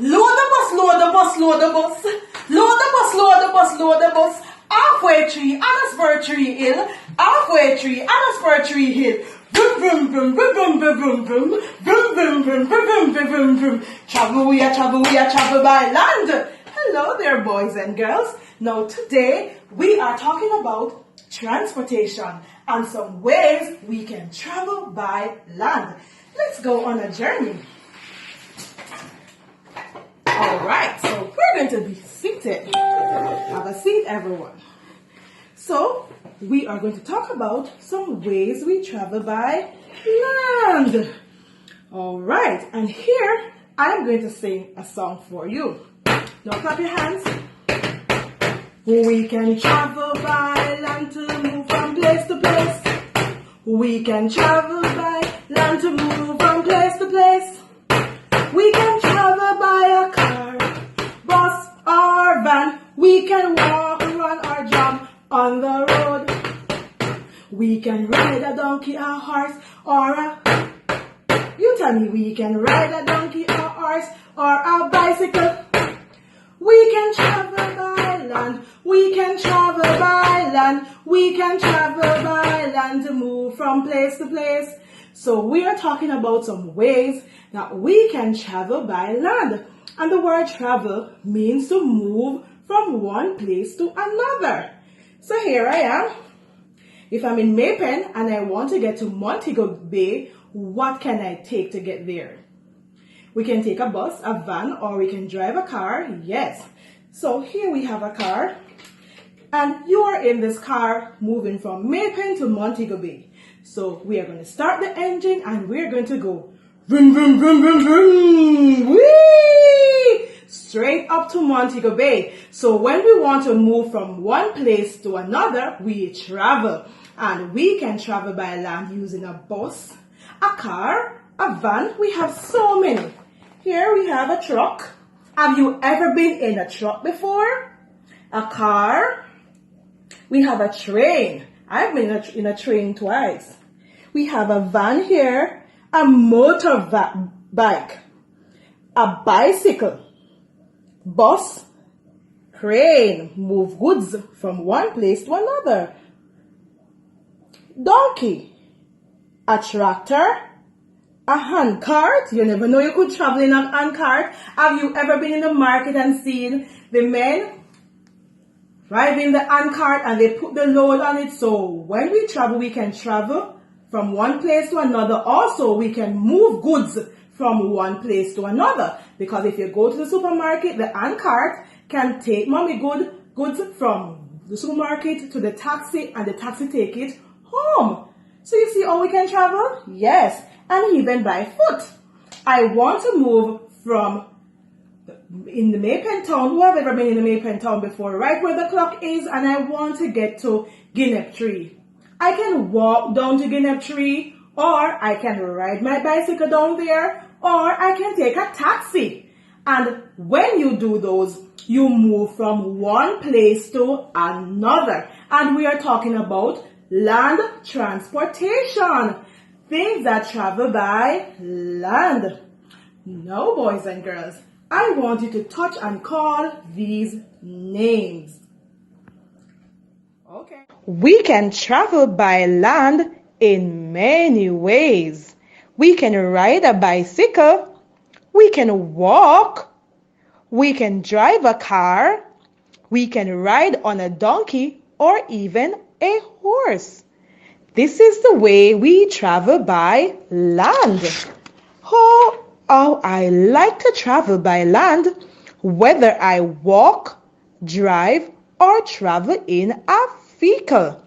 Load the bus, load the bus, load the bus. Load the bus, load the bus, load the bus. Halfway tree, and a spur tree hill. Halfway tree, and a spur tree hill. Vroom, vroom, vroom, vroom, vroom, vroom, vroom, vroom. Vroom, vroom, vroom, vroom, vroom, vroom, vroom, vroom. Travel, we are travel by land. Hello there, boys and girls. Now today, we are talking about transportation and some ways we can travel by land. Let's go on a journey. Alright, so we're going to be seated. Have a seat, everyone. So, we are going to talk about some ways we travel by land. Alright, and here I'm going to sing a song for you. Now clap your hands. We can travel by land to move from place to place. We can travel by land to move from place to place. We can travel by a car, bus, or van. We can walk, run, or jump on the road. We can ride a donkey, a horse, or a... You tell me, we can ride a donkey, a horse, or a bicycle. We can travel by land. We can travel by land. We can travel by land to move from place to place. So we are talking about some ways that we can travel by land. And the word travel means to move from one place to another. So here I am. If I'm in Maypen and I want to get to Montego Bay, what can I take to get there? We can take a bus, a van, or we can drive a car. Yes. So here we have a car. And you are in this car moving from Maypen to Montego Bay. So we are going to start the engine and we're going to go vroom, vroom, vroom, vroom, vroom, whee! Straight up to Montego Bay. So when we want to move from one place to another, we travel. And we can travel by land using a bus, a car, a van. We have so many. Here we have a truck. Have you ever been in a truck before? A car. We have a train. I've been in a train twice. We have a van here, a motorbike, a bicycle, bus, crane, move goods from one place to another, donkey, a tractor, a hand cart. You never know you could travel in a hand cart. Have you ever been in the market and seen the men driving the hand cart and they put the load on it? So when we travel, we can travel from one place to another. Also, we can move goods from one place to another. Because if you go to the supermarket, the hand cart can take mommy goods from the supermarket to the taxi and the taxi take it home. So you see how we can travel? Yes, and even by foot. I want to move from in the Maypen town, who have ever been in the Maypen town before, right where the clock is, and I want to get to Guinea Tree. I can walk down to Guinea Tree, or I can ride my bicycle down there, or I can take a taxi. And when you do those, you move from one place to another. And we are talking about land transportation, things that travel by land. Now, boys and girls, I want you to touch and call these names. Okay. We can travel by land in many ways. We can ride a bicycle. We can walk. We can drive a car. We can ride on a donkey or even a horse. This is the way we travel by land. Oh, I like to travel by land, whether I walk, drive, or travel in a vehicle.